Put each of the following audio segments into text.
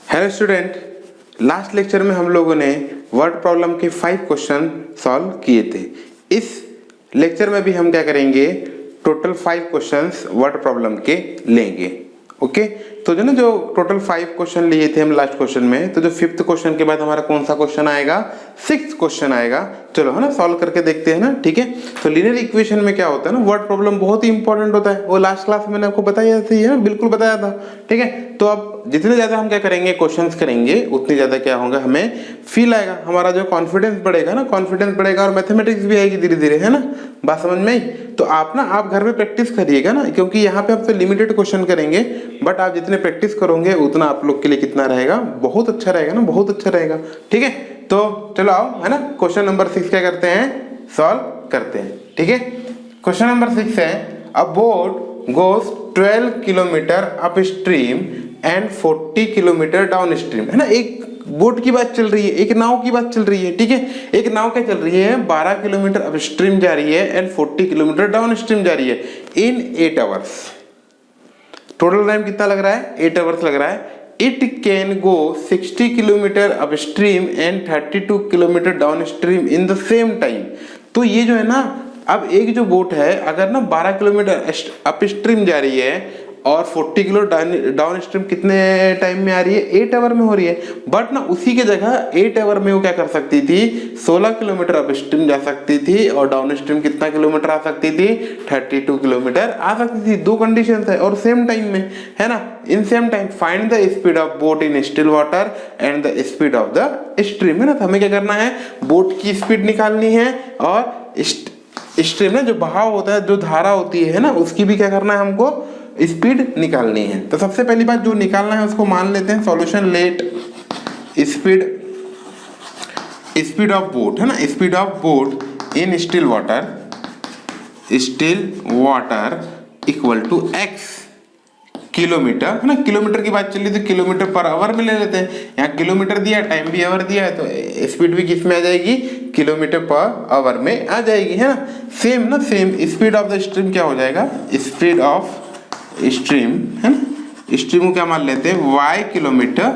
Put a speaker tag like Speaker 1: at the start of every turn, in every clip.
Speaker 1: Hello student, last lecture में हम लोगों ने वर्ड प्रॉब्लम के 5 क्वेश्चन सॉल्व किए थे। इस लेक्चर में भी हम क्या करेंगे, टोटल 5 क्वेश्चंस वर्ड प्रॉब्लम के लेंगे। ओके, तो जो टोटल 5 क्वेश्चन लिए थे हम लास्ट क्वेश्चन में, तो जो 5th क्वेश्चन के बाद हमारा कौन सा क्वेश्चन आएगा, 6th क्वेश्चन आएगा। चलो है ना, सॉल्व करके देखते हैं ना। ठीक है, तो लीनियर इक्वेशन में क्या होता है ना, वर्ड प्रॉब्लम बहुत ही इंपॉर्टेंट होता है। वो लास्ट क्लास में मैंने आपको बताया था, बिल्कुल बताया था। ठीक है, तो अब जितने ज्यादा हम क्या करेंगे, क्वेश्चंस करेंगे, उतनी ज्यादा क्या होगा, हमें फील आएगा, हमारा जो कॉन्फिडेंस बढ़ेगा ना, कॉन्फिडेंस बढ़ेगा और मैथमेटिक्स भी आएगी धीरे धीरे, है ना। बात समझ में आई? तो आप घर में प्रैक्टिस करिएगा ना, क्योंकि यहाँ पे हम तो लिमिटेड क्वेश्चन करेंगे, बट आप जितने प्रैक्टिस करोगे उतना आप लोग के लिए कितना रहेगा, बहुत अच्छा रहेगा ना, बहुत अच्छा रहेगा। ठीक है, तो चलो आओ, है ना, क्वेश्चन नंबर 6 क्या करते हैं, सॉल्व करते हैं। ठीक है, क्वेश्चन नंबर 6 है, अ boat goes 12 kilometre up stream and 40 kilometre down stream. है ना, एक बोट की बात चल रही है, एक नाव की बात चल रही है। ठीक है, एक नाव क्या चल रही है, 12 किलोमीटर अप स्ट्रीम जा रही है एंड 40 किलोमीटर डाउन स्ट्रीम जा रही है इन 8 आवर्स। टोटल टाइम कितना लग रहा है, 8 आवर्स लग रहा है। It can go 60 kilometre up stream and 32 kilometre down stream in the same time. तो ये जो है ना, अब एक जो बोट है, अगर ना 12 किलोमीटर अप स्ट्रीम जा रही है और 40 किलो डाउन स्ट्रीम कितने टाइम में आ रही है, 8 आवर में हो रही है। बट ना उसी की जगह 8 आवर में वो क्या कर सकती थी, 16 किलोमीटर अप स्ट्रीम जा सकती थी और डाउन स्ट्रीम कितना किलोमीटर आ सकती थी, 32 किलोमीटर आ सकती थी। दो कंडीशन है और सेम टाइम में, है ना, in same time. Find the speed of boat in still water and the speed of the stream. है ना, तो हमें क्या करना है, बोट की स्पीड निकालनी है और स्ट्रीम ना, जो बहाव होता है, जो धारा होती है ना, उसकी भी क्या करना है, हमको स्पीड निकालनी है। तो सबसे पहली बात जो निकालना है उसको मान लेते हैं, solution let speed of boat, है ना, speed of boat in still water equal to x kilometre. है ना, किलोमीटर की बात चली तो किलोमीटर पर आवर में ले लेते हैं। यहाँ किलोमीटर दिया, टाइम भी आवर दिया है, तो स्पीड भी किस में आ जाएगी, किलोमीटर पर आवर में आ जाएगी। है ना, same speed of the stream क्या हो जाएगा, स्पीड ऑफ स्ट्रीम, है ना, स्ट्रीम को क्या मान लेते हैं, y किलोमीटर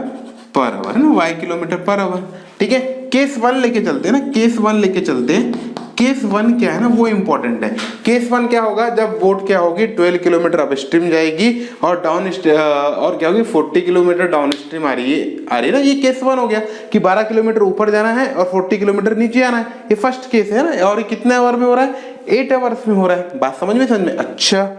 Speaker 1: पर आवर, है ना, y किलोमीटर पर आवर। ठीक है, केस 1 लेके चलते हैं ना, केस 1 लेके चलते हैं। केस 1 क्या है ना, वो इंपॉर्टेंट है। केस 1 क्या होगा, जब बोट क्या होगी, 12 किलोमीटर अप स्ट्रीम जाएगी और और क्या होगी, 40 किलोमीटर डाउन स्ट्रीम आ रही है ना। ये केस 1 हो गया कि 12 किलोमीटर ऊपर जाना है और 40 किलोमीटर नीचे आना है। ये फर्स्ट केस है ना, और कितने आवर में हो रहा है, 8 आवर्स में हो रहा है। बात समझ में? अच्छा,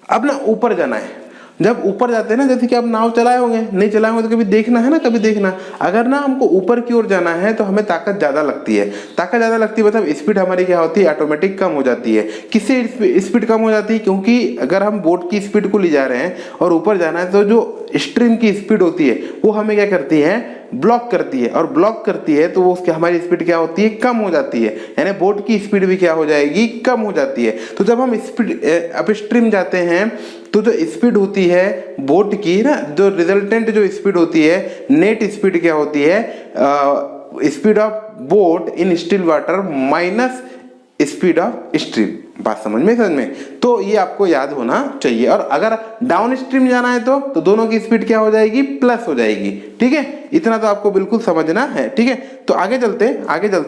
Speaker 1: अब ना ऊपर जाना है। जब ऊपर जाते हैं ना, जैसे कि आप नाव चलाए होंगे, नहीं चलाए होंगे तो कभी देखना है ना, कभी देखना। अगर ना हमको ऊपर की ओर जाना है तो हमें ताकत ज्यादा लगती है। ताकत ज्यादा लगती है मतलब स्पीड हमारी क्या होती है, ऑटोमेटिक कम हो जाती है। किससे स्पीड कम हो जाती है, क्योंकि अगर हम बोट की स्पीड को ले जा रहे हैं और ऊपर जाना है, तो जो स्ट्रीम की स्पीड होती है वो हमें क्या करती है, ब्लॉक करती है। और ब्लॉक करती है तो वो उसकी हमारी स्पीड क्या होती है, कम हो जाती है। यानी बोट की स्पीड भी क्या हो जाएगी, कम हो जाती है। तो जब हम स्पीड अप स्ट्रीम जाते हैं तो जो स्पीड होती है बोट की ना, जो रिजल्टेंट जो स्पीड होती है, नेट स्पीड क्या होती है, speed of boat in still water minus speed of stream. बात समझ में? तो ये आपको याद होना चाहिए। और अगर डाउन स्ट्रीम जाना है तो दोनों की स्पीड क्या हो जाएगी, प्लस हो जाएगी। ठीक है, इतना तो आपको बिल्कुल समझना है। ठीक है, तो आगे चलते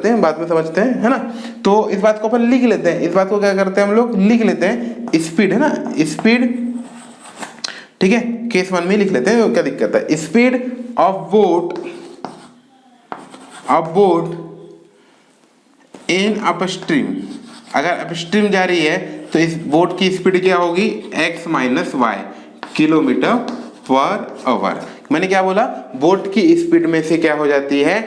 Speaker 1: हैं, बाद में समझते हैं, है ना। तो इस बात को अपन लिख लेते हैं, इस बात को क्या करते हैं हम लोग, लिख लेते हैं, स्पीड, है ना, स्पीड। ठीक है, केस 1 में लिख लेते हैं, क्या दिक्कत है, speed of boat in upstream. अगर अपस्ट्रीम जा रही है तो इस बोट की स्पीड क्या होगी, x minus y kilometre per hour. मैंने क्या बोला, बोट की स्पीड में से क्या हो जाती है,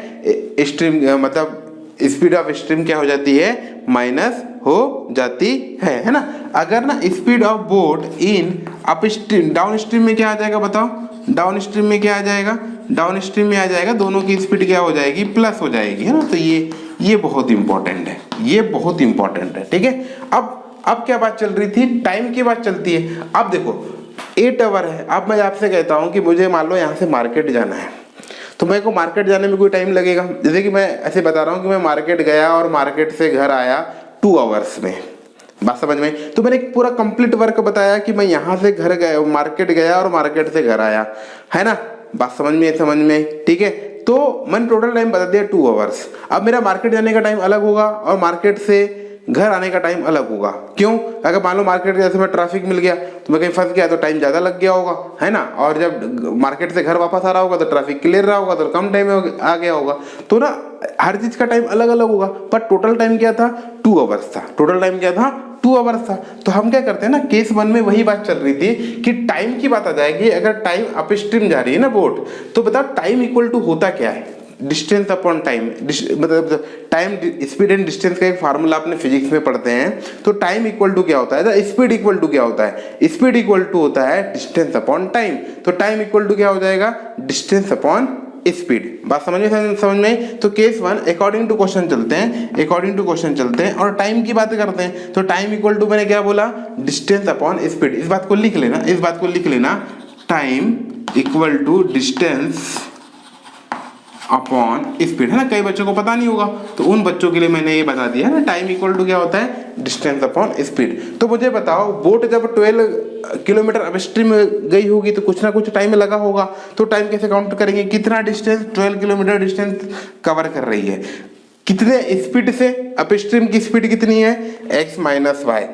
Speaker 1: स्ट्रीम मतलब स्पीड ऑफ स्ट्रीम क्या हो जाती है, माइनस हो जाती है ना। अगर ना speed of boat in upstream, down stream में क्या आ जाएगा बताओ, डाउन स्ट्रीम में क्या आ जाएगा, डाउन स्ट्रीम में आ जाएगा, दोनों की स्पीड क्या हो जाएगी, प्लस हो जाएगी, है ना। तो ये बहुत इंपॉर्टेंट है, ये बहुत इंपॉर्टेंट है। ठीक है, अब क्या बात चल रही थी, टाइम की बात चलती है। अब देखो 8 आवर है। अब मैं आपसे कहता हूं कि मुझे मान लो यहाँ से मार्केट जाना है, तो मेरे को मार्केट जाने में कोई टाइम लगेगा। जैसे कि मैं ऐसे बता रहा हूँ कि मैं मार्केट गया और मार्केट से घर आया 2 आवर्स में। बात समझ में? तो मैंने एक पूरा कंप्लीट वर्क बताया कि मैं यहाँ से घर गया, मार्केट गया और मार्केट से घर आया, है ना। बात समझ में, ठीक है। तो मैंने टोटल टाइम बता दिया 2 आवर्स। अब मेरा मार्केट जाने का टाइम अलग होगा और मार्केट से घर आने का टाइम अलग होगा। क्यों? अगर मान लो मार्केट जैसे में ट्रैफिक मिल गया तो मैं कहीं फंस गया तो टाइम ज़्यादा लग गया होगा, है ना। और जब मार्केट से घर वापस आ रहा होगा तो ट्रैफिक क्लियर रहा होगा तो कम टाइम में आ गया होगा। तो ना हर चीज़ का टाइम अलग अलग होगा, पर टोटल टाइम क्या था? 2 आवर्स था। टोटल टाइम क्या था? 2 आवर्स था। तो हम क्या करते हैं ना, केस 1 में वही बात चल रही थी कि टाइम की बात आ जाएगी। अगर टाइम अप स्ट्रीम जा रही है ना बोट, तो बताओ टाइम इक्वल टू होता क्या है? डिस्टेंस अपॉन टाइम, मतलब टाइम स्पीड एंड डिस्टेंस का एक फार्मूला आपने फिजिक्स में पढ़ते हैं। तो टाइम इक्वल टू क्या होता है? स्पीड इक्वल टू क्या होता है? स्पीड इक्वल टू होता है डिस्टेंस अपॉन टाइम। तो टाइम इक्वल टू क्या हो जाएगा? Distance upon speed. बात समझ में? तो केस 1 अकॉर्डिंग टू क्वेश्चन चलते हैं और टाइम की बात करते हैं। तो टाइम इक्वल टू मैंने क्या बोला? Distance upon speed. इस बात को लिख लेना, time equal to distance upon speed, है ना। कई बच्चों को पता नहीं होगा तो उन बच्चों के लिए मैंने ये बता दिया ना, टाइम इक्वल टू क्या होता है? Distance upon speed. तो मुझे बताओ, बोट जब 12 किलोमीटर अपस्ट्रीम में गई होगी तो कुछ ना कुछ टाइम लगा होगा। तो टाइम कैसे काउंट करेंगे? कितना डिस्टेंस? 12 किलोमीटर डिस्टेंस कवर कर रही है। कितने स्पीड से? अपस्ट्रीम की स्पीड कितनी है? x minus y.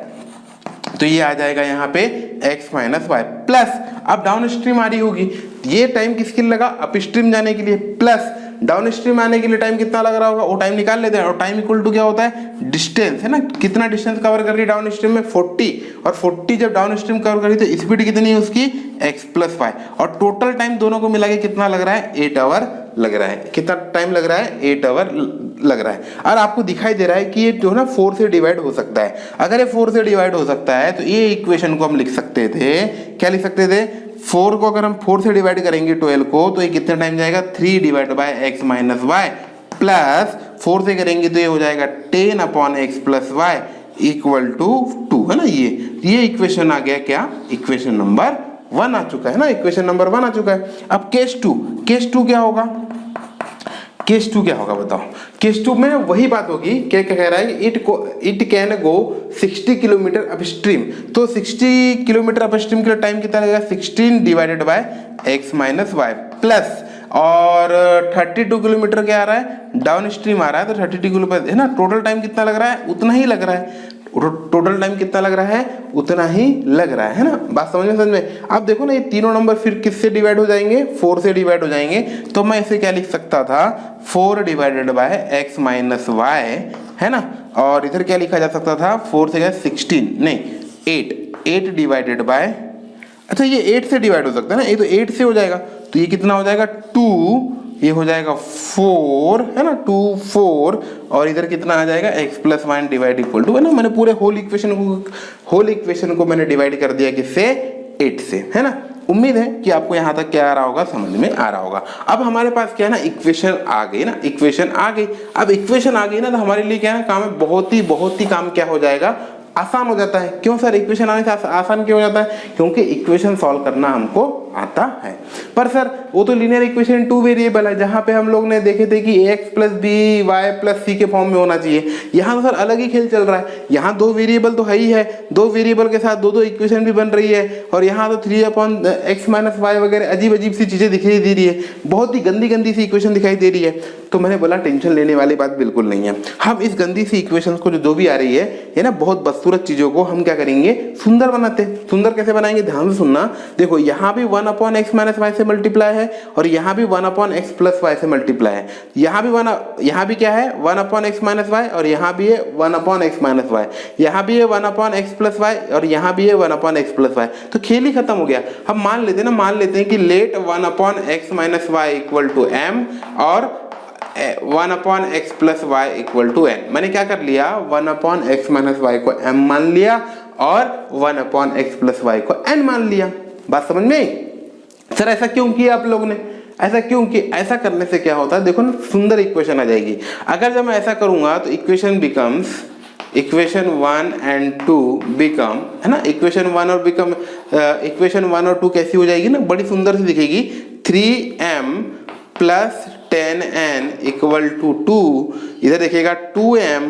Speaker 1: तो ये आ जाएगा यहाँ पे x माइनस वाई प्लस, अब डाउन स्ट्रीम आ रही होगी, ये टाइम किसके लिए लगा? अपस्ट्रीम जाने के लिए, प्लस डाउन स्ट्रीम आने के लिए टाइम कितना लग रहा होगा वो टाइम निकाल लेते हैं। और टाइम इक्वल टू क्या होता है? डिस्टेंस, है ना। कितना डिस्टेंस कवर कर रही है डाउन स्ट्रीम में? 40, और 40 जब डाउन स्ट्रीम कवर कर रही तो स्पीड कितनी है उसकी? x plus y. और टोटल टाइम दोनों को मिला के कितना लग रहा है? 8 आवर लग रहा है। कितना टाइम लग रहा है? 8 आवर लग रहा है। और आपको दिखाई दे रहा है कि ये जो ना 4 से डिवाइड हो सकता है। अगर ये 4 से डिवाइड हो सकता है तो ये इक्वेशन को हम लिख सकते थे, क्या लिख सकते थे? 4 को अगर हम 4 से डिवाइड करेंगे 12 को तो ये कितना टाइम जाएगा? 3 divide by x minus y, plus 4 से करेंगे तो ये हो जाएगा 10 upon x plus y equal to 2, है ना। ये इक्वेशन आ गया क्या? इक्वेशन नंबर 1 आ चुका है ना, इक्वेशन नंबर 1 आ चुका है। अब केस 2 क्या होगा? केस 2 क्या होगा बताओ? केस 2 में वही बात होगी, क्या कह रहा है? It can go 60 kilometre upstream. तो 60 किलोमीटर अपस्ट्रीम के लिए टाइम कितना लगेगा? 16 divided by x minus y plus, और 32 किलोमीटर क्या आ रहा है? डाउन स्ट्रीम आ रहा है, तो 32 किलोमीटर, है ना। टोटल टाइम कितना लग रहा है? उतना ही लग रहा है। टोटल टाइम कितना लग रहा है? उतना ही लग रहा है ना। बात समझ में? अब देखो ना, ये तीनों नंबर फिर किससे डिवाइड हो जाएंगे? 4 से डिवाइड हो जाएंगे। तो मैं इसे क्या लिख सकता था? 4 divided by x minus y, है ना। और इधर क्या लिखा जा सकता था? 4 से क्या? 16 नहीं 8 डिवाइडेड बाय, अच्छा ये 8 से डिवाइड हो सकता है ना, ये तो 8 से हो जाएगा। तो ये कितना हो जाएगा? 2, ये हो जाएगा 4, है ना। 2 4, और इधर कितना आ जाएगा? x plus y divide equal to, है ना। मैंने पूरे होल इक्वेशन को मैंने डिवाइड कर दिया किससे? 8 से, है ना। उम्मीद है कि आपको यहाँ तक क्या आ रहा होगा? समझ में आ रहा होगा। अब हमारे पास क्या है ना, इक्वेशन आ गई ना, इक्वेशन आ गई। अब इक्वेशन आ गई ना तो हमारे लिए क्या है ना, काम है बहुत ही काम क्या हो जाएगा? आसान हो जाता है। क्यों सर इक्वेशन आने से आसान क्यों हो जाता है? क्योंकि इक्वेशन सॉल्व करना हमको आता है। पर सर वो तो लीनियर इक्वेशन 2 वेरिएबल है, जहां पे हम लोग ने देखे थे कि x plus B Y plus C के फॉर्म में होना चाहिए। यहाँ तो सर अलग ही खेल चल रहा है। यहाँ 2 वेरिएबल तो है ही है, 2 वेरिएबल के साथ 2 इक्वेशन भी बन रही है, और यहाँ तो 3 अपॉन x माइनस वाई वगैरह अजीब सी चीजें दिखाई दे रही है, बहुत ही गंदी सी इक्वेशन दिखाई दे रही है। तो मैंने बोला टेंशन लेने वाली बात बिल्कुल नहीं है। हम इस गंदी सी इक्वेशन को जो भी आ रही है ना, बहुत बदसूरत चीजों को हम क्या करेंगे? सुंदर बनाते हैं। सुंदर कैसे बनाएंगे? ध्यान से सुनना। देखो यहाँ भी 1 अपॉन x माइनस वाई से मल्टीप्लाई है, और यहाँ भी 1 अपॉन x प्लस वाई से मल्टीप्लाई है। यहाँ भी क्या है? 1 अपॉन x माइनस वाई, और यहाँ भी है 1 अपॉन x माइनस वाई। यहाँ भी है 1 अपॉन x प्लस वाई, और यहाँ भी है 1 अपॉन x प्लस वाई। तो खेल ही खत्म हो गया। हम मान लेते हैं कि let 1 upon x minus y equal to m, और 1 upon x plus y equal to n। मैंने क्या कर लिया? 1 अपॉन x माइनस वाई को m मान लिया, और 1 अपॉन x प्लस वाई को n मान लिया। बात समझ में? सर ऐसा क्यों किया आप लोगों ने? ऐसा क्यों कि ऐसा करने से क्या होता है? देखो ना, सुंदर इक्वेशन आ जाएगी। अगर जब मैं ऐसा करूंगा तो इक्वेशन 1 and 2 बिकम, है ना, इक्वेशन 1 और 2 कैसी हो जाएगी ना? बड़ी सुंदर सी दिखेगी। 3m plus 10n equal to 2, इधर देखिएगा 2m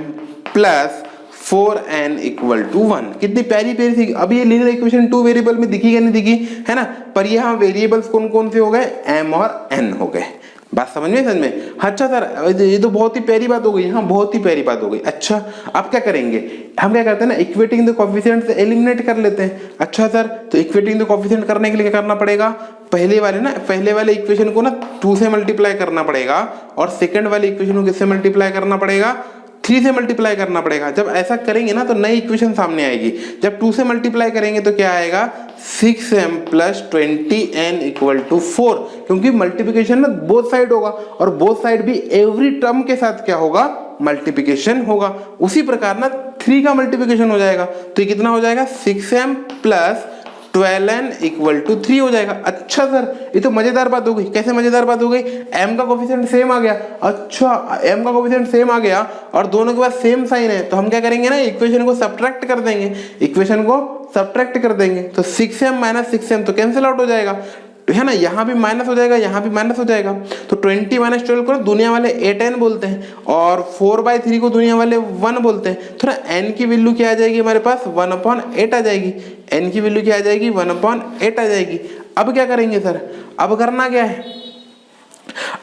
Speaker 1: plus 4n equal to 1। कितनी प्यारी प्यारी थी। अब ये लीनियर इक्वेशन 2 वेरिएबल में दिखी या नहीं दिखी, है ना। पर यहाँ वेरिएबल्स कौन कौन से हो गए, m और n हो गए। बात समझ में। अच्छा सर ये तो बहुत ही प्यारी बात हो गई, हाँ बहुत ही प्यारी बात हो गई। अच्छा अब क्या करेंगे, हम क्या करते हैं ना, इक्वेटिंग द कोएफिशिएंट से एलिमिनेट कर लेते हैं। अच्छा सर तो इक्वेटिंग द कोएफिशिएंट करने के लिए क्या करना पड़ेगा, पहले वाले इक्वेशन को ना 2 से मल्टीप्लाई करना पड़ेगा और सेकंड वाले इक्वेशन को किससे मल्टीप्लाई करना पड़ेगा, 3 से मल्टीप्लाई करना पड़ेगा। जब ऐसा करेंगे ना तो नई इक्वेशन सामने आएगी। जब 2 से मल्टीप्लाई करेंगे तो क्या आएगा, 6m + 20n = 4, क्योंकि मल्टीप्लिकेशन ना बोथ साइड होगा और बोथ साइड भी एवरी टर्म के साथ क्या होगा, मल्टीप्लिकेशन होगा। उसी प्रकार ना 3 का मल्टीप्लिकेशन हो जाएगा तो ये कितना हो जाएगा, 6m + 12n = 3 हो जाएगा। अच्छा सर ये तो मजेदार बात हो गई। कैसे मजेदार बात हो गई, m का कोएफिशिएंट सेम आ गया। अच्छा m का कोएफिशिएंट सेम आ गया और दोनों के पास सेम साइन है, तो हम क्या करेंगे ना, इक्वेशन को सब्ट्रैक्ट कर देंगे, इक्वेशन को सब्ट्रैक्ट कर देंगे तो 6m - 6m तो कैंसिल आउट हो जाएगा, है ना। यहाँ भी माइनस हो जाएगा, यहाँ भी माइनस हो जाएगा। तो 20 - 12 को दुनिया वाले 8n बोलते हैं और 4/3 को दुनिया वाले 1 बोलते हैं। तो ना n की वैल्यू क्या आ जाएगी हमारे पास, 1/8 आ जाएगी। n की वैल्यू क्या आ जाएगी, 1/8 आ जाएगी। अब क्या करेंगे सर, अब करना क्या है,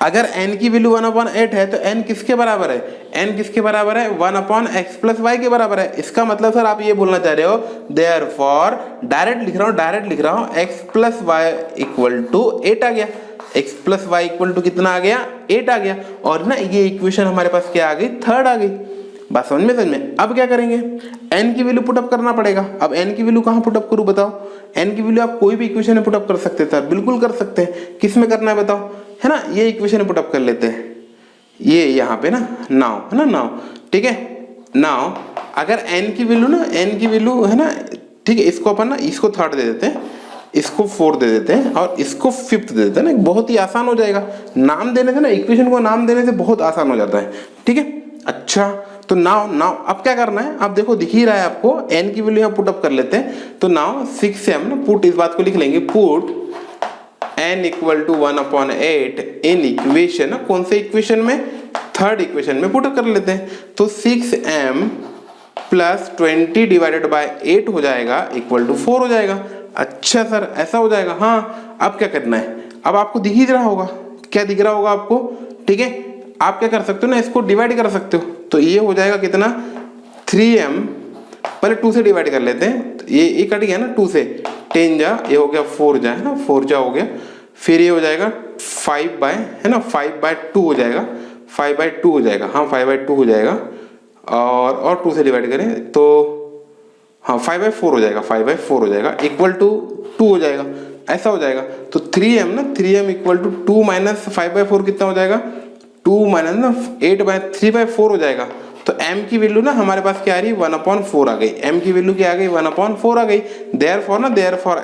Speaker 1: अगर n की वैल्यू 1/8 है तो n किसके बराबर है, n किसके बराबर है, 1/x + y के बराबर है। इसका मतलब सर आप ये बोलना चाह रहे हो, देयरफॉर डायरेक्ट लिख रहा हूँ x + y = 8 आ गया। x + y = कितना आ गया, 8 आ गया। और ना ये इक्वेशन हमारे पास क्या आ गई, थर्ड आ गई। बात समझ में। अब क्या करेंगे, n की वैल्यू पुटअप करना पड़ेगा। अब n की वैल्यू कहाँ पुटअप करूँ बताओ, n की वैल्यू आप कोई भी इक्वेशन में पुटअप कर सकते हैं सर, बिल्कुल कर सकते हैं। किस में करना है बताओ, है ना, ये इक्वेशन पुटअप कर लेते हैं, ये यहाँ पे ना नाउ, है ना नाउ, ठीक है। नाउ अगर n की वैल्यू ना, n की वैल्यू है ना, ठीक है, इसको अपन ना इसको थर्ड दे देते हैं, इसको 4 दे देते हैं और इसको 5th दे देते हैं ना, बहुत ही आसान हो जाएगा। नाम देने से ना, इक्वेशन को नाम देने से बहुत आसान हो जाता है, ठीक है। अच्छा तो नाउ अब क्या करना है, आप देखो दिख ही रहा है आपको, n की वैल्यू यहाँ पुटअप कर लेते हैं। तो नाउ 6m ना, पुट इस बात को लिख लेंगे, पुट n = 1/8 इन इक्वेशन, कौन से इक्वेशन में, थर्ड इक्वेशन में पुट कर लेते हैं। तो 6m + 20 / 8 हो जाएगा = 4 हो जाएगा। अच्छा सर ऐसा हो जाएगा, हाँ। अब क्या करना है, अब आपको दिख ही रहा होगा, क्या दिख रहा होगा आपको, ठीक है। आप क्या कर सकते हो ना, इसको डिवाइड कर सकते हो। तो ये हो जाएगा कितना, 3m, पहले 2 से डिवाइड कर लेते हैं, तो ये कट गया ना 2 से, 10 जा, ये हो गया 4 जा, है ना, 4 जा हो गया। फिर ये हो जाएगा 5/2 हो जाएगा, 5/2 हो जाएगा, हाँ 5/2 हो जाएगा। और 2 से डिवाइड करें तो हाँ 5/4 हो जाएगा, 5/4 हो जाएगा, = 2 हो जाएगा, ऐसा हो जाएगा। तो 3m ना, 3m = 2 - 5/4 कितना हो जाएगा, 2 - 8/3/4 हो जाएगा। तो m की वैल्यू ना हमारे पास क्या आ रही है, 1/4 आ गई। m की वैल्यू क्या आ गई, 1/4 आ गई। देयरफॉर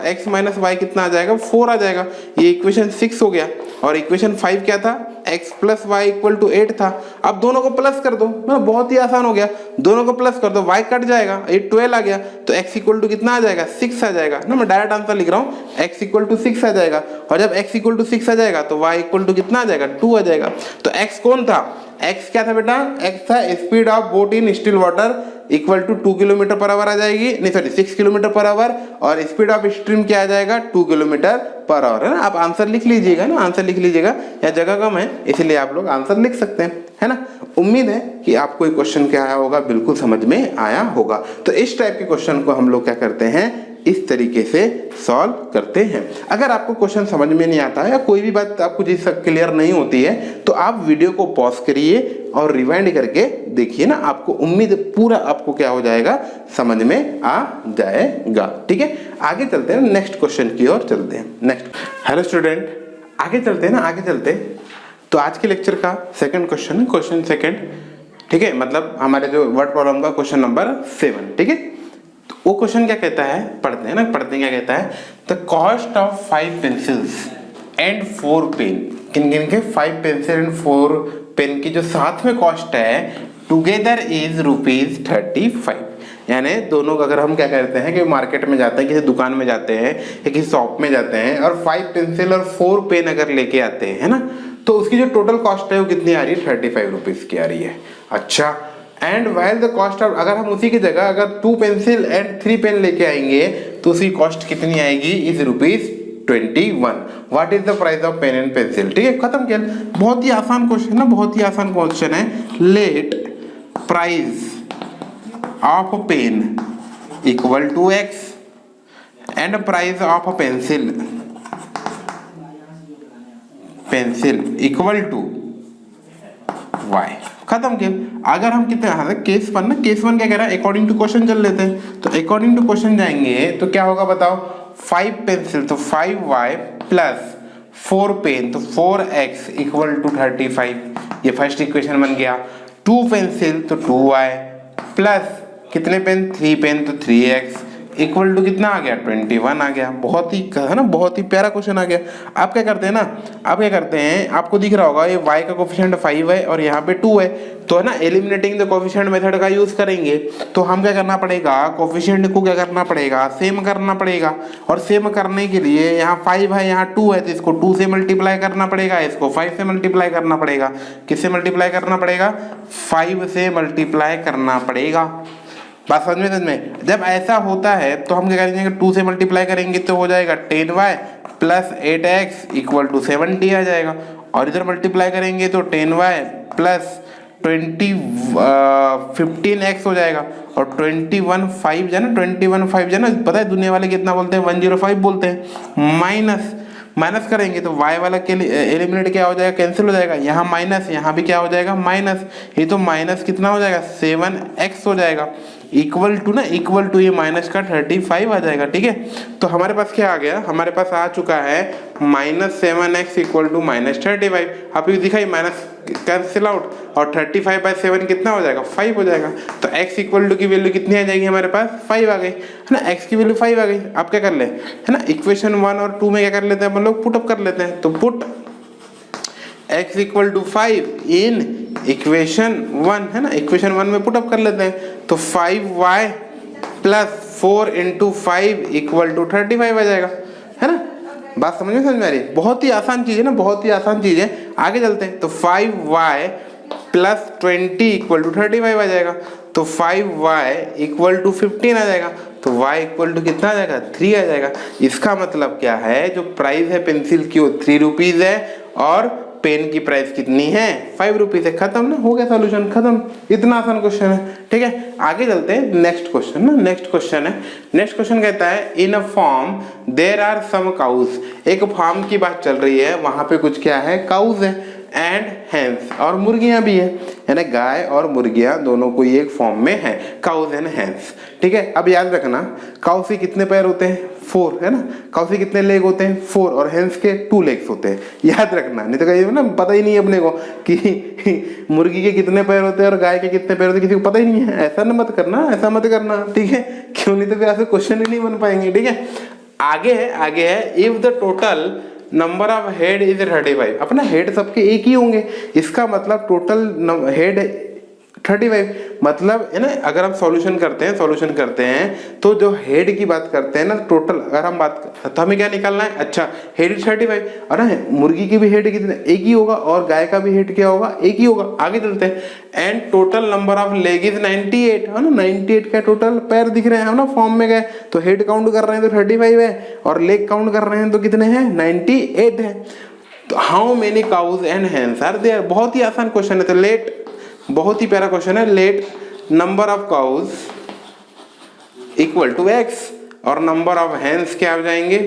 Speaker 1: x - y कितना आ जाएगा, 4 आ जाएगा। ये इक्वेशन 6 हो गया। और इक्वेशन 5 क्या था, x + y = 8 था। अब दोनों को प्लस कर दो, मतलब बहुत ही आसान हो गया, दोनों को प्लस कर दो, y कट जाएगा, ये 12 आ गया। तो x = कितना आ जाएगा, 6 आ जाएगा ना, मैं डायरेक्ट आंसर लिख रहा हूँ, x = 6 आ जाएगा। और जब x = 6 आ जाएगा तो y = कितना आ जाएगा, 2 आ जाएगा। तो x कौन था, x क्या था बेटा, x था speed of boat in still water = 2 km/h आ जाएगी, नहीं सॉरी 6 km/h। और स्पीड ऑफ स्ट्रीम क्या आ जाएगा, 2 km/h, है ना। आप आंसर लिख लीजिएगा ना, आंसर लिख लीजिएगा, या जगह कम है इसलिए आप लोग आंसर लिख सकते हैं, है ना। उम्मीद है कि आपको ये क्वेश्चन क्या आया होगा, बिल्कुल समझ में आया होगा। तो इस टाइप के क्वेश्चन को हम लोग क्या करते हैं, इस तरीके से सॉल्व करते हैं। अगर आपको क्वेश्चन समझ में नहीं आता है या कोई भी बात आपको जिस क्लियर नहीं होती है तो आप वीडियो को पॉज करिए और रिवाइंड करके देखिए ना, आपको उम्मीद पूरा आपको क्या हो जाएगा, समझ में आ जाएगा, ठीक है। आगे चलते हैं, नेक्स्ट क्वेश्चन की ओर चलते हैं। नेक्स्ट, हेलो स्टूडेंट, आगे चलते हैं ना, आगे चलते। तो आज के लेक्चर का सेकंड क्वेश्चन है, क्वेश्चन सेकंड, ठीक है, मतलब हमारे जो वर्ड प्रॉब्लम का क्वेश्चन नंबर 7, ठीक है। वो क्वेश्चन क्या कहता है, पढ़ते हैं ना, पढ़ते हैं क्या कहता है, the cost of 5 pencils and 4 pen, किन किन के 5 पेंसिल एंड 4 पेन की जो साथ में कॉस्ट है, टुगेदर इज ₹35। यानी दोनों का अगर हम क्या करते हैं कि मार्केट में जाते हैं, किसी दुकान में जाते हैं या किसी शॉप में जाते हैं और 5 पेंसिल और 4 पेन अगर लेके आते हैं, है ना, तो उसकी जो टोटल कॉस्ट है वो कितनी आ रही है, ₹35 की आ रही है। अच्छा, and while the cost of, अगर हम उसी की जगह अगर 2 पेंसिल एंड 3 पेन लेके आएंगे तो उसकी कॉस्ट कितनी आएगी, is ₹21। What is the price of pen and pencil. ठीक है, खत्म किया। बहुत ही आसान क्वेश्चन है, बहुत ही आसान क्वेश्चन है। Let price of pen equal to x and price of pencil equal to y। खत्म किया। अगर हम कितने केस 1 ना, केस 1 क्या कह रहा है, अकॉर्डिंग टू क्वेश्चन चल लेते हैं। तो अकॉर्डिंग टू क्वेश्चन जाएंगे तो क्या होगा बताओ, 5 पेंसिल तो 5y प्लस 4 पेन तो 4x इक्वल टू 35। ये फर्स्ट इक्वेशन बन गया। 2 पेंसिल तो 2y प्लस कितने पेन, 3 पेन तो 3x इक्वल टू कितना आ गया, 21 आ गया। बहुत ही है ना, बहुत ही प्यारा क्वेश्चन आ गया। आप क्या करते हैं ना, आप क्या करते हैं, आपको दिख रहा होगा ये y का कोफिशिएंट 5 है और यहाँ पे 2 है, तो है ना एलिमिनेटिंग द कोफिशिएंट मेथड का यूज करेंगे। तो हम क्या करना पड़ेगा, कोफिशिएंट को क्या करना पड़ेगा, सेम करना पड़ेगा। और सेम करने के लिए यहाँ 5 है यहाँ 2 है, तो इसको 2 से मल्टीप्लाई करना पड़ेगा, इसको 5 से मल्टीप्लाई करना पड़ेगा। किससे मल्टीप्लाई करना पड़ेगा, 5 से मल्टीप्लाई करना पड़ेगा। बात समझ में। जब ऐसा होता है तो हम क्या करेंगे, 2 से मल्टीप्लाई करेंगे तो हो जाएगा 10y plus 8x equal to 70 आ जाएगा। और इधर मल्टीप्लाई करेंगे तो 10y प्लस 15x हो जाएगा। और 21 5 जो है ना, 21 5 जो है ना, पता है दुनिया वाले कितना बोलते हैं, 105 बोलते हैं। माइनस करेंगे तो y वाला के एलिमिनेट क्या हो जाएगा, कैंसिल हो जाएगा। यहाँ माइनस, यहाँ भी क्या हो जाएगा, माइनस। ये तो माइनस कितना हो जाएगा, 7x हो जाएगा इक्वल टू ना, इक्वल टू ये माइनस का 35 आ जाएगा। ठीक है, तो हमारे पास क्या आ गया, हमारे पास आ चुका है -7x इक्वल टू -35। आप ये दिखाई माइनस कैंसिल आउट, और 35/7 कितना हो जाएगा, 5 हो जाएगा। तो x इक्वल टू की वैल्यू कितनी आ जाएगी, हमारे पास 5 आ गई है ना, x की वैल्यू 5 आ गई। आप क्या कर ले, है ना, इक्वेशन 1 और 2 में क्या कर लेते हैं अपन लोग, पुट अप कर लेते हैं। तो put x equal to 5 in equation 1, है ना, इक्वेशन 1 में पुट अप कर लेते हैं। तो 5y plus 4 into 5 equal to 35 आ जाएगा, है ना। बात समझ में आ रही है, बहुत ही आसान चीज है ना, बहुत ही आसान चीज है। आगे चलते हैं, तो 5y प्लस 20 इक्वल टू 35 आ जाएगा। तो 5y इक्वल टू 15 आ जाएगा। तो y इक्वल टू कितना आ जाएगा, 3 आ जाएगा। इसका मतलब क्या है, जो प्राइस है पेंसिल की वो 3 रुपीज है और पेन की प्राइस कितनी है, 5 रुपीज है। खत्म ना, हो गया सॉल्यूशन, खत्म। इतना आसान क्वेश्चन है। ठीक है, आगे चलते हैं नेक्स्ट क्वेश्चन ना। नेक्स्ट क्वेश्चन है, नेक्स्ट क्वेश्चन कहता है in a farm there are some cows. एक फार्म की बात चल रही है, वहां पे कुछ क्या है, काउज है एंड हेंस, और मुर्गियां भी है, यानी गाय और मुर्गियां दोनों को एक फॉर्म में है, काउज एंड हेंस। ठीक है, अब याद रखना काउ से कितने पैर होते हैं, 4, है ना। काउ से कितने लेग होते हैं, 4, और हेंस के 2 लेग्स होते हैं। याद रखना, नहीं तो कहीं ना पता ही नहीं है अपने को कि मुर्गी के कितने पैर होते हैं और गाय के कितने पैर होते हैं, किसी को पता ही नहीं है। ऐसा ना मत करना, ऐसा मत करना, ठीक है, क्यों, नहीं तो फिर ऐसे क्वेश्चन ही नहीं बन पाएंगे। ठीक है, आगे है if the total number of head is 35। अपना हेड सबके एक ही होंगे, इसका मतलब टोटल हेड 35। मतलब है ना, अगर हम सॉल्यूशन करते हैं तो जो हेड की बात करते हैं ना, टोटल अगर हम बात तो हमें क्या निकालना है, अच्छा हेड 35, और ना मुर्गी की भी हेड कितने, एक ही होगा, और गाय का भी हेड क्या होगा, एक ही होगा। आगे चलते हैं, and total number of leg is 98, है ना, 98 का टोटल पैर दिख रहे हैं, हम ना फॉर्म में गए तो हेड काउंट कर रहे हैं तो 35 है, और लेग काउंट कर रहे हैं तो कितने हैं, 98 है। तो how many cows and hens are there. बहुत ही आसान क्वेश्चन है। तो लेट, बहुत ही प्यारा क्वेश्चन है, let number of cows equal to x और नंबर ऑफ हेंस क्या हो जाएंगे,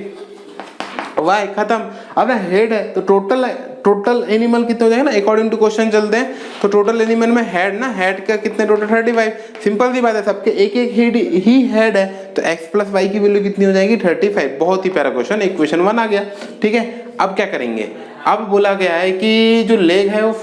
Speaker 1: y। खत्म। अब हेड है तो टोटल एनिमल कितने हो जाएगा ना, अकॉर्डिंग टू क्वेश्चन चलते हैं। तो टोटल एनिमल में हेड ना, हेड का कितने टोटल 35। सिंपल सी बात है, सबके एक एक हेड ही हेड है, तो x प्लस y की वैल्यू कितनी हो जाएगी, 35। बहुत ही प्यारा क्वेश्चन, इक्वेशन 1 आ गया। ठीक है, अब क्या करेंगे, अब बोला गया है कि जो लेग है वो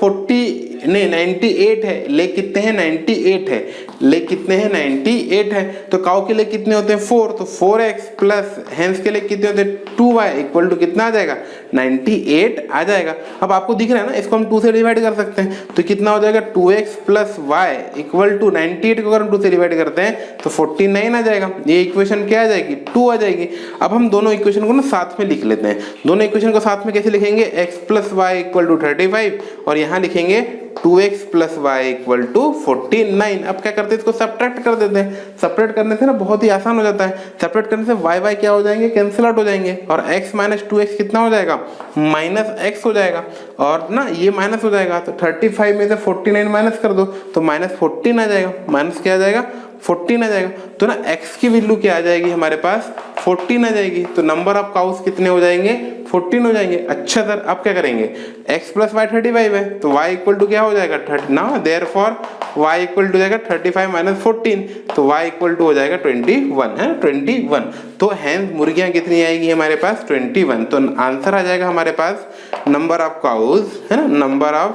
Speaker 1: 98 है, लेग कितने हैं, 98 है, लेग कितने हैं, 98 है। तो काउ के लेग कितने होते हैं, 4, तो 4x प्लस हेंस के लेग कितने होते हैं, 2y इक्वल टू कितना आ जाएगा, 98 आ जाएगा। अब आपको दिख रहा है ना, इसको हम 2 से डिवाइड कर सकते हैं, तो कितना हो जाएगा, 2x plus y equal to 98 को अगर हम 2 से डिवाइड करते हैं तो 49 आ जाएगा। ये इक्वेशन क्या आ जाएगी, 2 आ जाएगी। अब हम दोनों इक्वेशन को ना साथ में लिख लेते हैं। दोनों इक्वेशन को साथ में कैसे लिखेंगे, x plus y equal to 35, और यहाँ लिखेंगे 2x plus y equal to 49। अब क्या करते हैं, इसको सब्ट्रैक्ट कर देते हैं। सब्ट्रैक्ट करने से ना बहुत ही आसान हो जाता है। सब्ट्रैक्ट करने से वाई वाई क्या हो जाएंगे, कैंसिल आउट हो जाएंगे, और x माइनस 2x कितना हो जाएगा, माइनस x हो जाएगा, और ना ये माइनस हो जाएगा, तो 35 में से 49 माइनस कर दो तो माइनस 14 आ जाएगा। माइनस क्या आ जाएगा, 14 आ जाएगा। तो ना x की वैल्यू क्या आ जाएगी हमारे पास, 14 आ जाएगी। तो नंबर ऑफ काउस कितने हो जाएंगे, 14 हो जाएंगे। अच्छा सर अब क्या करेंगे, x प्लस वाई 35 है, तो y इक्वल टू क्या हो जाएगा, 30 ना, देयरफॉर y इक्वल टू जाएगा 35 माइनस 14, तो y इक्वल टू हो जाएगा 21 है, 21। तो हैंस मुर्गियां कितनी आएगी हमारे पास, 21। तो आंसर आ जाएगा हमारे पास नंबर ऑफ काउज है ना, number of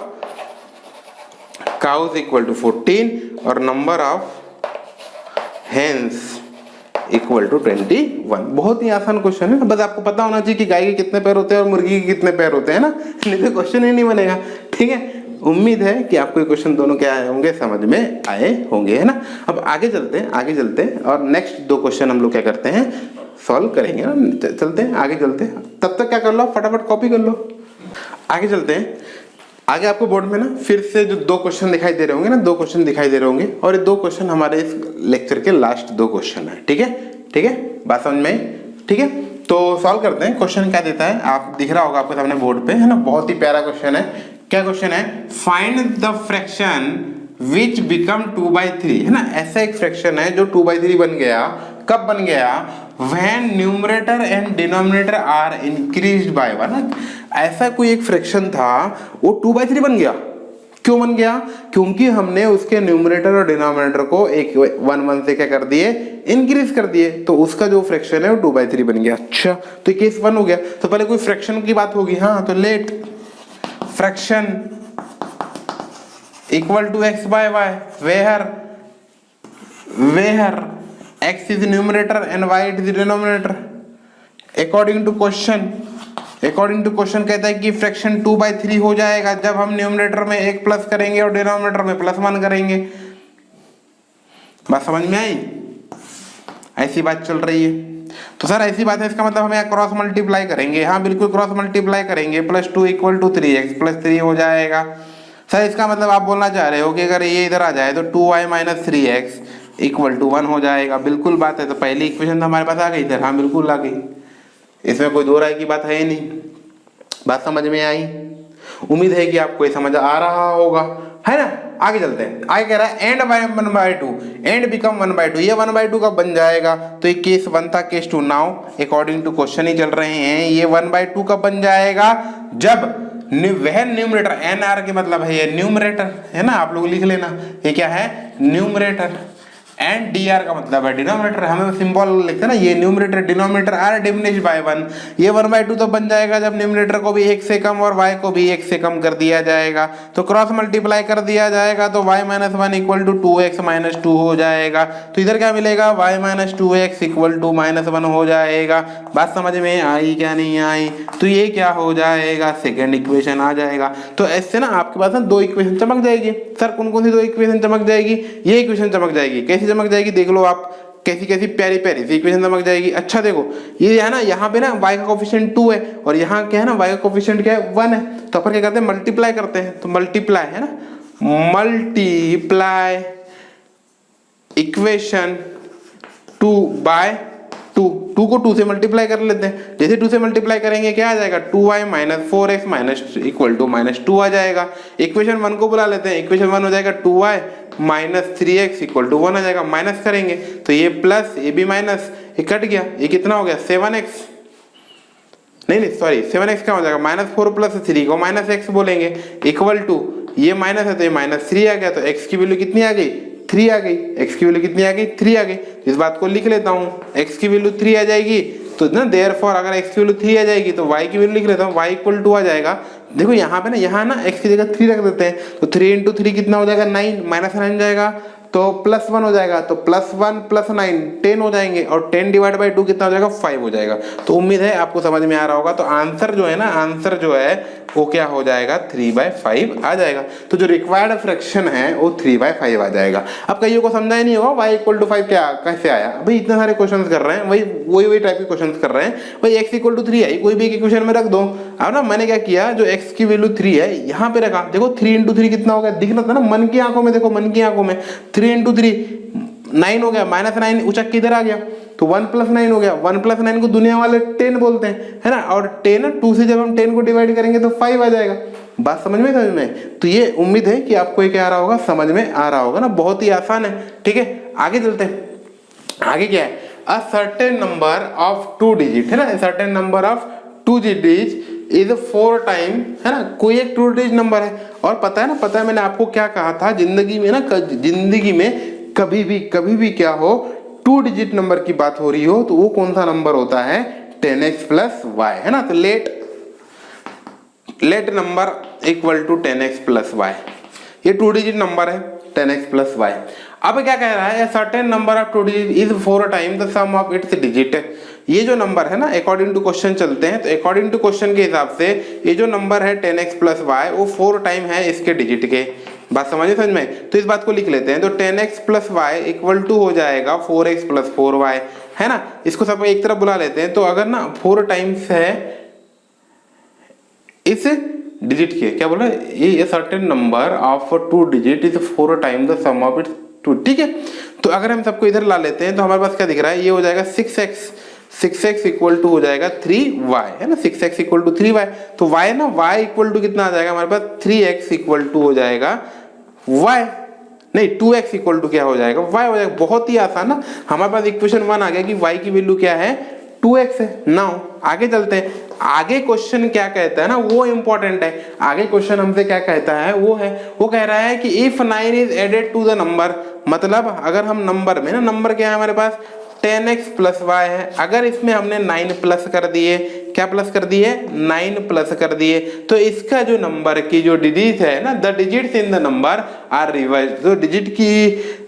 Speaker 1: cows equal to 14 और number of hens equal to 21। बहुत ही आसान क्वेश्चन है, बस आपको पता होना चाहिए कि गाय के कितने पैर होते हैं और मुर्गी के कितने पैर होते हैं ना, नहीं तो क्वेश्चन ही नहीं बनेगा। ठीक है, उम्मीद है कि आपको ये क्वेश्चन दोनों क्या आए होंगे, समझ में आए होंगे, है ना। अब आगे चलते हैं और नेक्स्ट 2 क्वेश्चन हम लोग क्या करते हैं, सॉल्व करेंगे ना। चलते हैं आगे, तब तक क्या कर लो, फटाफट कॉपी कर लो। आगे चलते हैं। आगे आपको बोर्ड में ना फिर से जो 2 क्वेश्चन दिखाई दे रहे होंगे ना, 2 क्वेश्चन दिखाई दे रहे होंगे, और ये 2 क्वेश्चन हमारे इस लेक्चर के लास्ट 2 क्वेश्चन है। ठीक है, बात समझ में आई? ठीक है, तो सॉल्व करते हैं। क्वेश्चन क्या देता है, आप दिख रहा होगा आपके सामने बोर्ड पे, है ना। बहुत ही प्यारा क्वेश्चन है। क्या क्वेश्चन है, find the fraction which become 2/3, है ना। ऐसा एक फ्रैक्शन है जो 2/3 बन गया। कब बन गया, when numerator and denominator are increased by 1। ऐसा कोई एक फ्रैक्शन था, वो 2/3 बन गया। क्यों बन गया, क्योंकि हमने उसके न्यूमरेटर और डिनोमिनेटर को 1 से क्या कर दिए, इंक्रीज कर दिए, तो उसका जो फ्रैक्शन है वो 2/3 बन गया। अच्छा, तो केस 1 हो गया। तो पहले कोई फ्रैक्शन की बात होगी, हाँ, तो let fraction equal to x by y, where x is numerator and y is denominator। According to question कहता है कि फ्रैक्शन 2/3 हो जाएगा जब हम न्यूमरेटर में 1 प्लस करेंगे और डिनोमिनेटर में +1 करेंगे। बात समझ में आई? ऐसी बात चल रही है। तो सर ऐसी बात है, इसका मतलब हम यहाँ क्रॉस मल्टीप्लाई करेंगे। हाँ बिल्कुल, क्रॉस मल्टीप्लाई करेंगे। +2 इक्वल टू 3x + 3 हो जाएगा। सर इसका मतलब आप बोलना चाह रहे हो कि अगर ये इधर आ जाए तो 2y - 3x इक्वल टू 1 हो जाएगा। बिल्कुल बात है। तो पहली इक्वेशन तो हमारे पास आ गई सर। हाँ बिल्कुल आ गई, इसमें कोई दो राय की बात है ही नहीं। बात समझ में आई? उम्मीद है कि आपको ये समझ आ रहा होगा, है ना। आगे चलते हैं। आगे कह रहा है एंड बाय 1/2, एंड बिकम 1/2। ये 1/2 कब बन जाएगा, तो ये केस 1 था, case 2 now according to question ही चल रहे हैं। ये 1/2 कब बन जाएगा, जब वह न्यूमरेटर, NR के मतलब है ये न्यूमरेटर, है ना, आप लोग लिख लेना, ये क्या है, न्यूमरेटर, एंड DR का मतलब है डिनोमिनेटर। हमें सिंबल लिखते हैं ना, ये numerator denominator are diminished by 1। ये 1/2 तो बन जाएगा जब न्यूमरेटर को भी 1 से कम और y को भी 1 से कम कर दिया जाएगा। तो क्रॉस मल्टीप्लाई कर दिया जाएगा, तो y - 1 इक्वल टू 2x - 2 हो जाएगा। तो इधर क्या मिलेगा, y - 2x इक्वल टू -1 हो जाएगा। बात समझ में आई क्या नहीं आई? तो ये क्या हो जाएगा, सेकेंड इक्वेशन आ जाएगा। तो ऐसे ना आपके पास ना 2 इक्वेशन चमक जाएगी। सर कौन कौन सी 2 इक्वेशन चमक जाएगी? ये इक्वेशन चमक जाएगी। कैसी चमक जाएगी, देख लो आप, कैसी कैसी प्यारी प्यारी सी इक्वेशन चमक जाएगी। अच्छा देखो, ये है ना, यहाँ पे ना y का कोफिशिएंट 2 है और यहाँ क्या है ना, y का कोफिशिएंट क्या है, 1 है। तो अपन क्या करते हैं, मल्टीप्लाई करते हैं। तो मल्टीप्लाई है ना, मल्टीप्लाई इक्वेशन 2/2 को 2 से मल्टीप्लाई कर लेते हैं। जैसे 2 से मल्टीप्लाई करेंगे क्या आ जाएगा, 2y - 4x इक्वल टू -2 आ जाएगा। इक्वेशन 1 को बुला लेते हैं। इक्वेशन 1 हो जाएगा 2y - 3x इक्वल टू 1 आ जाएगा। माइनस करेंगे तो ये प्लस, ये भी माइनस, ये कट गया, ये कितना हो गया, 7x, नहीं सॉरी 7x क्या हो जाएगा, -4 + 3 को -x बोलेंगे, इक्वल टू, ये माइनस है तो ये -3 आ गया। तो x की वैल्यू कितनी आ गई, 3 आ गई। x की वैल्यू कितनी आ गई, 3 आ गई। इस बात को लिख लेता हूँ, x की वैल्यू 3 आ जाएगी तो ना देयरफॉर अगर x की वैल्यू 3 आ जाएगी तो y की वैल्यू लिख लेता हूँ, y इक्वल टू आ जाएगा। देखो यहाँ पे ना, यहाँ ना x की जगह 3 रख देते हैं, तो 3 × 3 कितना हो जाएगा, 9, -9 जाएगा, तो +1 हो जाएगा, तो +1 + 9 10 हो जाएंगे, और 10 डिवाइड बाई 2 कितना हो जाएगा 5 हो जाएगा। तो उम्मीद है आपको समझ में आ रहा होगा। तो आंसर जो है ना, आंसर जो है वो क्या हो जाएगा 3/5 आ जाएगा। तो जो रिक्वायर्ड फ्रैक्शन है वो 3/5 आ जाएगा। अब कईयों को समझा ही नहीं होगा y = 5 क्या कैसे आया। भाई इतने सारे क्वेश्चंस कर रहे हैं, वही टाइप के क्वेश्चंस कर रहे हैं। भाई x = 3 है, कोई भी एक इक्वेशन में रख दो। अब ना मैंने क्या किया, जो x की वैल्यू 3 है यहाँ पे रखा। देखो 3 × 3 कितना हो गया, दिख रहा था ना मन की आंखों में, देखो मन की आंखों में 3 × 3 9 हो गया, -9 उचक किधर आ गया, तो 1 + 9 हो गया। 1 + 9 को दुनिया वाले 10 बोलते हैं, है ना। और 10 2 से जब हम 10 को डिवाइड करेंगे तो 5 आ जाएगा। बात समझ में। तो ये उम्मीद है कि आपको ये क्या आ रहा होगा, समझ में आ रहा होगा ना। बहुत ही आसान है, ठीक है। आगे चलते हैं। आगे क्या है, a certain number of 2 digit, है ना, certain number of 2 digit is 4 time, है ना। कोई एक 2 डिजिट नंबर है, और पता है मैंने आपको क्या कहा था, जिंदगी में ना, जिंदगी में कभी भी क्या हो, 2 डिजिट नंबर की बात हो रही हो तो वो कौन सा नंबर होता है, 10x + y, है ना। तो let number equal to 10x + y, ये 2 डिजिट नंबर है 10x + y। अब क्या कह रहा है, certain number of 2 digit is 4 time the sum of its digit. ये जो नंबर है ना, अकॉर्डिंग टू क्वेश्चन चलते हैं, तो अकॉर्डिंग टू क्वेश्चन के हिसाब से ये जो नंबर है 10x + y वो 4 टाइम है इसके डिजिट के। बात समझ में। तो इस बात को लिख लेते हैं। तो 10x + y इक्वल टू हो जाएगा 4x + 4y, है ना। इसको सब एक तरफ बुला लेते हैं। तो अगर ना 4 टाइम्स है इस डिजिट के, क्या बोला, ये certain number of 2 digit is 4 time the sum of its 2, ठीक है। तो अगर हम सबको इधर ला लेते हैं तो हमारे पास क्या दिख रहा है, ये हो जाएगा 6x इक्वल टू हो जाएगा 3y, है ना। 6x इक्वल टू 3y, तो y ना, y इक्वल टू कितना आ जाएगा हमारे पास, 3x इक्वल टू हो जाएगा y, नहीं 2x इक्वल टू क्या हो जाएगा, y हो जाएगा। बहुत ही आसान ना, हमारे पास इक्वेशन 1 आ गया कि y की वैल्यू क्या है, 2x है। नाउ आगे चलते हैं। आगे क्वेश्चन क्या कहता है ना, वो इंपॉर्टेंट है। आगे क्वेश्चन हमसे क्या कहता है, वो कह रहा है कि if 9 is added to the number, मतलब अगर हम नंबर में ना, नंबर क्या है हमारे पास 10x + y है, अगर इसमें हमने 9 प्लस कर दिए, क्या प्लस कर दिए, 9 प्लस कर दिए, तो इसका जो नंबर की जो डिजिट है ना, the digits in the number are reverse. तो डिजिट की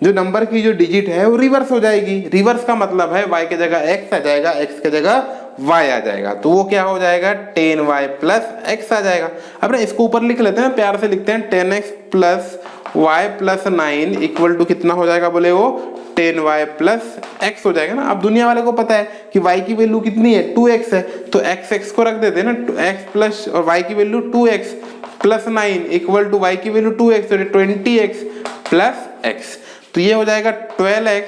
Speaker 1: जो नंबर की जो डिजिट है वो रिवर्स हो जाएगी। रिवर्स का मतलब है y के जगह x आ जाएगा, x के जगह y आ जाएगा। तो वो क्या हो जाएगा, 10y + x आ जाएगा। अब ना इसको ऊपर लिख लेते हैं, प्यार से लिखते हैं 10x + y + 9 इक्वल टू कितना हो जाएगा, बोले वो 10y + x हो जाएगा ना। अब दुनिया वाले को पता है कि y की वैल्यू कितनी है, 2x है, तो x को रख देते हैं ना, x प्लस और y की value 2x + 9 equal to y की वैल्यू 2x, तो 20x + x। तो ये हो जाएगा 12x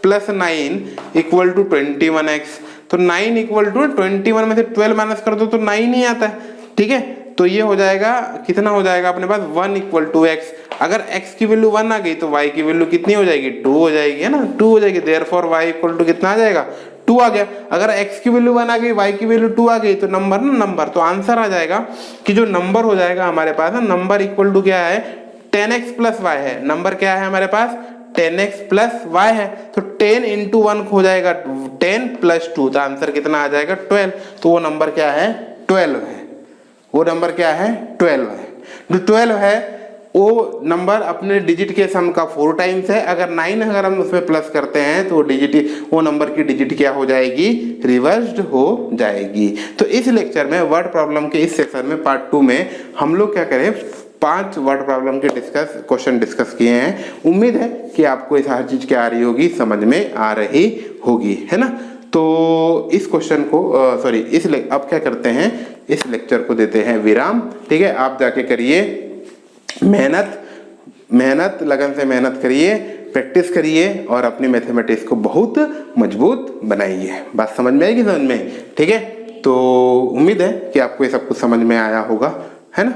Speaker 1: + 9 इक्वल टू 21x। तो 9 इक्वल टू 21 में से 12 माइनस कर दो तो 9 ही आता है, ठीक है। तो ये हो जाएगा, कितना हो जाएगा अपने पास, 1 = x। अगर x की वैल्यू 1 आ गई तो y की वैल्यू कितनी हो जाएगी, 2 हो जाएगी, है ना, 2 हो जाएगी। देयरफॉर y = कितना आ जाएगा, 2 आ गया। अगर x की वैल्यू 1 आ गई, y की वैल्यू 2 आ गई, तो नंबर तो आंसर आ जाएगा कि जो नंबर हो जाएगा हमारे पास ना, नंबर इक्वल टू क्या है, 10x + y है। नंबर क्या है हमारे पास, 10x + y है। तो 10 × 1 हो जाएगा 10 + 2, तो आंसर कितना आ जाएगा 12। तो वो नंबर क्या है, 12 है। वो नंबर क्या है, 12 है। जो 12 है वो नंबर अपने डिजिट के सम का 4 टाइम्स है। अगर 9 अगर हम उसमें प्लस करते हैं तो वो नंबर की डिजिट क्या हो जाएगी, रिवर्स्ड हो जाएगी। तो इस लेक्चर में वर्ड प्रॉब्लम के इस सेक्शन में पार्ट 2 में हम लोग क्या करें, 5 वर्ड प्रॉब्लम के क्वेश्चन डिस्कस किए हैं। उम्मीद है कि आपको इस हर चीज क्या आ रही होगी, समझ में आ रही होगी, है ना। तो इस क्वेश्चन को अब क्या करते हैं, इस लेक्चर को देते हैं विराम, ठीक है। आप जाके करिए मेहनत लगन से मेहनत करिए, प्रैक्टिस करिए और अपनी मैथमेटिक्स को बहुत मजबूत बनाइए। बात समझ में आएगी, समझ में, ठीक है। तो उम्मीद है कि आपको ये सब कुछ समझ में आया होगा, है ना।